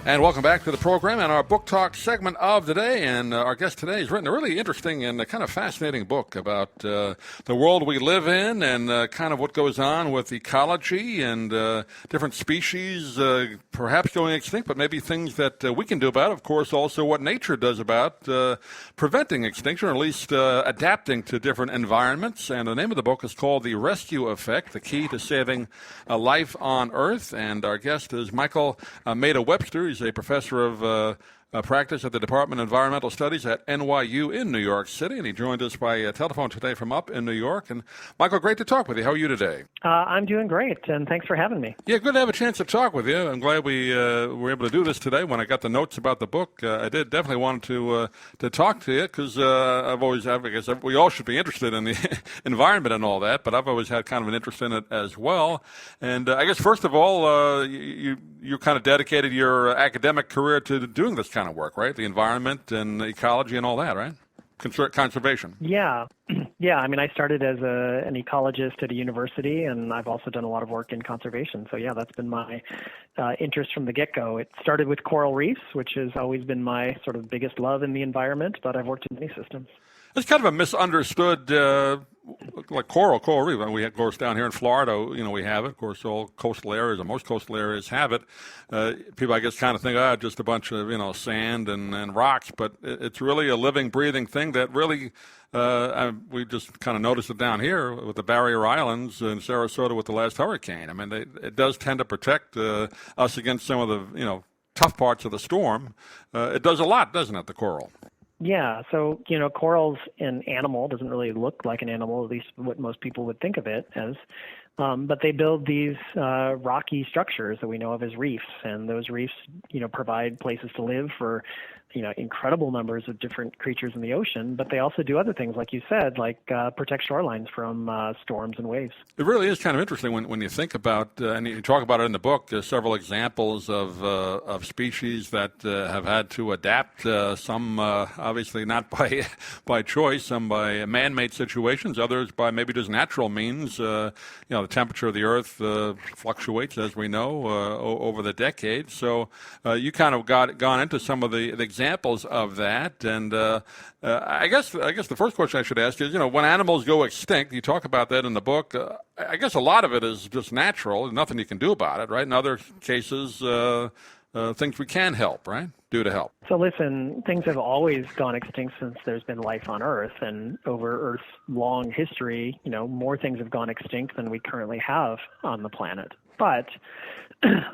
And welcome back to the program and our book talk segment of the day. And our guest today has written a really interesting and kind of fascinating book about the world we live in and kind of what goes on with ecology and different species perhaps going extinct, but maybe things that we can do about it. Of course, also what nature does about preventing extinction, or at least adapting to different environments. And the name of the book is called The Rescue Effect, The Key to Saving Life on Earth. And our guest is Mehta Webster. He's a professor of practice at the Department of Environmental Studies at NYU in New York City, and he joined us by telephone today from up in New York. And Michael, great to talk with you. How are you today? I'm doing great, and thanks for having me. Yeah, good to have a chance to talk with you. I'm glad we were able to do this today. When I got the notes about the book, I did definitely want to talk to you because I guess we all should be interested in the environment and all that, but I've always had kind of an interest in it as well. And I guess first of all, you kind of dedicated your academic career to doing this kind of work, right? The environment and ecology and all that, right? Conservation. Yeah. Yeah. I mean, I started as an ecologist at a university, and I've also done a lot of work in conservation. So, yeah, that's been my interest from the get-go. It started with coral reefs, which has always been my sort of biggest love in the environment, but I've worked in many systems. It's kind of a misunderstood, like coral reef. We of course down here in Florida, we have it. Of course, all coastal areas, or most coastal areas, have it. People, I guess, kind of think, just a bunch of sand and rocks, but it's really a living, breathing thing that really. We just kind of noticed it down here with the Barrier Islands in Sarasota with the last hurricane. I mean, it does tend to protect us against some of the tough parts of the storm. It does a lot, doesn't it? The coral. Yeah, so, coral's an animal, doesn't really look like an animal, at least what most people would think of it as, but they build these rocky structures that we know of as reefs, and those reefs, provide places to live for, incredible numbers of different creatures in the ocean, but they also do other things, like you said, like protect shorelines from storms and waves. It really is kind of interesting when you think about, and you talk about it in the book, several examples of species that have had to adapt, some obviously not by choice, some by man-made situations, others by maybe just natural means. The temperature of the Earth fluctuates, as we know, over the decades. So you kind of gone into some of the examples of that, and I guess the first question I should ask is, when animals go extinct, you talk about that in the book. I guess a lot of it is just natural, and nothing you can do about it, right? In other cases, things we can help, right? Do to help. So listen, things have always gone extinct since there's been life on Earth, and over Earth's long history, more things have gone extinct than we currently have on the planet. But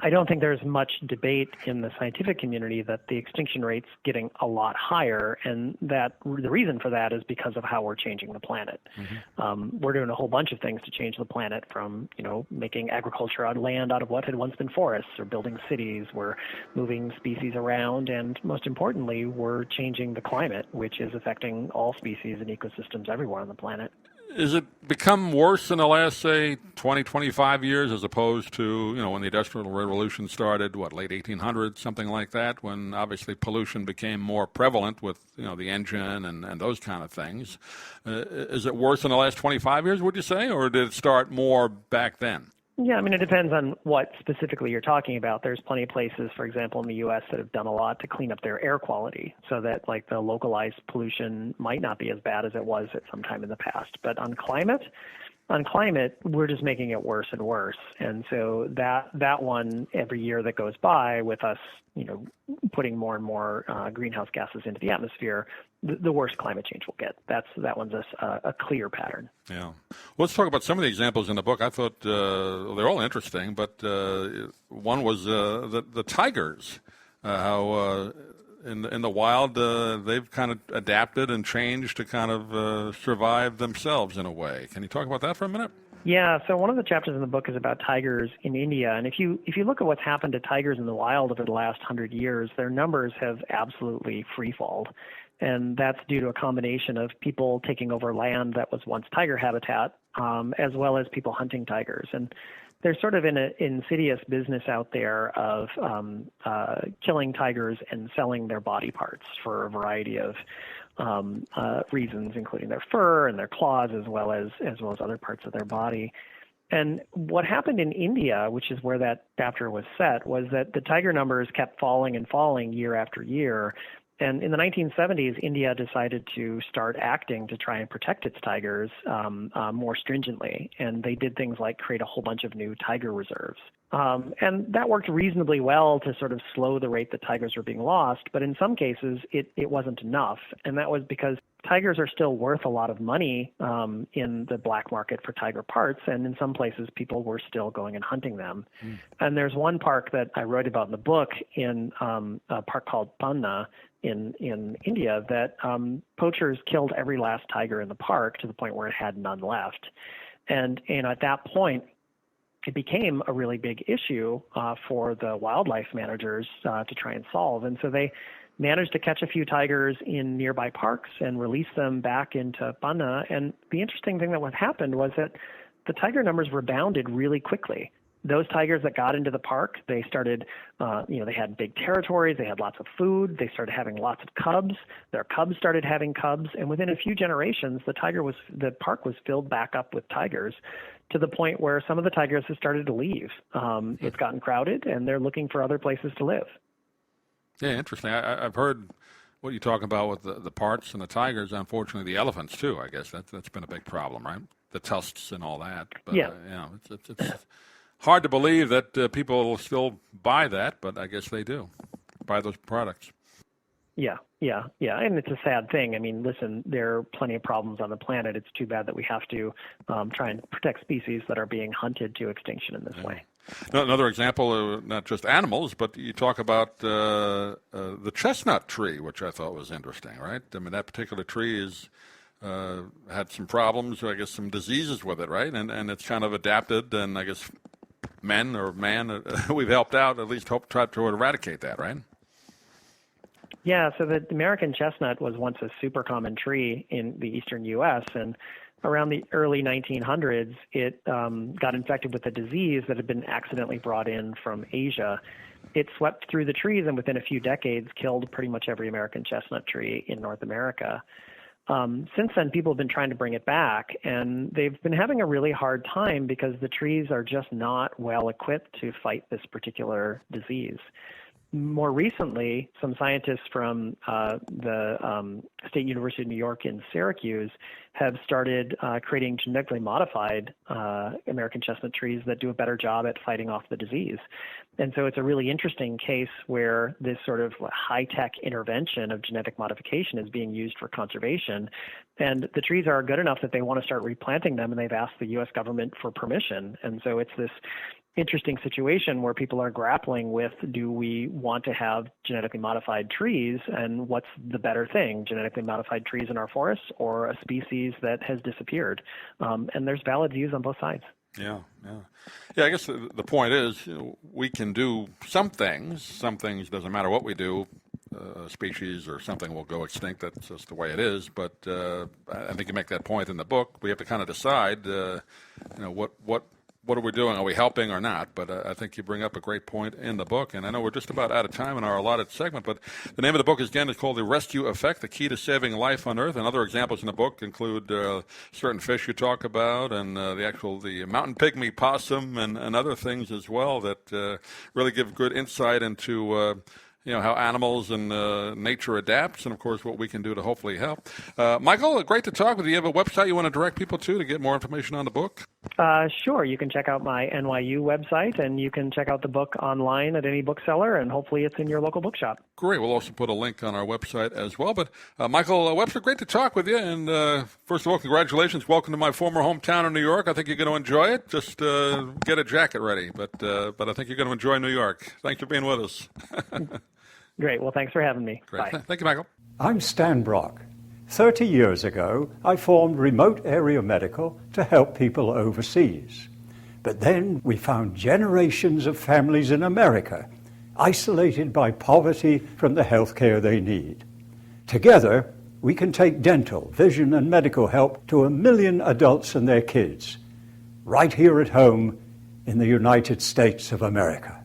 I don't think there's much debate in the scientific community that the extinction rate's getting a lot higher, and that the reason for that is because of how we're changing the planet. Mm-hmm. We're doing a whole bunch of things to change the planet, from making agriculture on land out of what had once been forests, or building cities. We're moving species around, and most importantly, we're changing the climate, which is affecting all species and ecosystems everywhere on the planet. Is it become worse in the last, say, 20, 25 years as opposed to, when the Industrial Revolution started, late 1800s, something like that, when obviously pollution became more prevalent with, the engine and those kind of things? Is it worse in the last 25 years, would you say, or did it start more back then? Yeah, I mean, it depends on what specifically you're talking about. There's plenty of places, for example, in the U.S. that have done a lot to clean up their air quality so that, the localized pollution might not be as bad as it was at some time in the past. But on climate, we're just making it worse and worse. And so that one, every year that goes by with us, putting more and more greenhouse gases into the atmosphere, the worse climate change will get. That one's a clear pattern. Yeah. Well, let's talk about some of the examples in the book. I thought they're all interesting, but one was the tigers, how in the wild they've kind of adapted and changed to kind of survive themselves in a way. Can you talk about that for a minute? Yeah, so one of the chapters in the book is about tigers in India, and if you look at what's happened to tigers in the wild over the last 100 years, their numbers have absolutely free-falled, and that's due to a combination of people taking over land that was once tiger habitat, as well as people hunting tigers. And there's sort of an insidious business out there of killing tigers and selling their body parts for a variety of reasons, including their fur and their claws, as well as other parts of their body. And what happened in India, which is where that chapter was set, was that the tiger numbers kept falling and falling year after year. And in the 1970s, India decided to start acting to try and protect its tigers more stringently. And they did things like create a whole bunch of new tiger reserves. And that worked reasonably well to sort of slow the rate that tigers were being lost. But in some cases, it wasn't enough. And that was because tigers are still worth a lot of money in the black market for tiger parts. And in some places, people were still going and hunting them. And there's one park that I wrote about in the book in a park called Panna in India that poachers killed every last tiger in the park to the point where it had none left. And at that point, it became a really big issue for the wildlife managers to try and solve. And so they managed to catch a few tigers in nearby parks and release them back into Panna. And the interesting thing that happened was that the tiger numbers rebounded really quickly. Those tigers that got into the park, they started, they had big territories, they had lots of food, they started having lots of cubs, their cubs started having cubs, and within a few generations, the park was filled back up with tigers to the point where some of the tigers have started to leave. It's gotten crowded, and they're looking for other places to live. Yeah, interesting. I've heard what you talk about with the parts and the tigers. Unfortunately, the elephants, too, I guess. That's been a big problem, right? The tusks and all that. But, yeah. It's hard to believe that people still buy that, but I guess they do, buy those products. Yeah. And it's a sad thing. I mean, listen, there are plenty of problems on the planet. It's too bad that we have to try and protect species that are being hunted to extinction in this way. Another example, not just animals, but you talk about the chestnut tree, which I thought was interesting, right? I mean, that particular tree is had some problems, I guess some diseases with it, right? And it's kind of adapted, and I guess we've helped out, at least try to eradicate that, right? Yeah, so the American chestnut was once a super common tree in the eastern U.S., and around the early 1900s, it got infected with a disease that had been accidentally brought in from Asia. It swept through the trees and within a few decades killed pretty much every American chestnut tree in North America. Since then, people have been trying to bring it back, and they've been having a really hard time because the trees are just not well equipped to fight this particular disease. More recently, some scientists from the State University of New York in Syracuse have started creating genetically modified American chestnut trees that do a better job at fighting off the disease. And so it's a really interesting case where this sort of high-tech intervention of genetic modification is being used for conservation. And the trees are good enough that they want to start replanting them, and they've asked the U.S. government for permission. And so it's this interesting situation where people are grappling with, do we want to have genetically modified trees, and what's the better thing, genetically modified trees in our forests or a species that has disappeared? And there's valid views on both sides. Yeah. I guess the point is, we can do some things. Some things, doesn't matter what we do, a species or something will go extinct. That's just the way it is. But I think you make that point in the book. We have to kind of decide, what are we doing? Are we helping or not? But I think you bring up a great point in the book. And I know we're just about out of time in our allotted segment, but the name of the book is called The Rescue Effect, The Key to Saving Life on Earth. And other examples in the book include certain fish you talk about and the mountain pygmy possum and other things as well that really give good insight into how animals and nature adapts, and of course what we can do to hopefully help. Michael, great to talk with you. You have a website you want to direct people to get more information on the book? Sure. You can check out my NYU website, and you can check out the book online at any bookseller, and hopefully it's in your local bookshop. Great. We'll also put a link on our website as well. But Michael Webster, great to talk with you. And first of all, congratulations. Welcome to my former hometown of New York. I think you're going to enjoy it. Just get a jacket ready. But I think you're going to enjoy New York. Thanks for being with us. Great. Well, thanks for having me. Great. Bye. Thank you, Michael. I'm Stan Brock. 30 years ago, I formed Remote Area Medical to help people overseas. But then we found generations of families in America isolated by poverty from the health care they need. Together, we can take dental, vision, and medical help to 1 million adults and their kids, right here at home in the United States of America.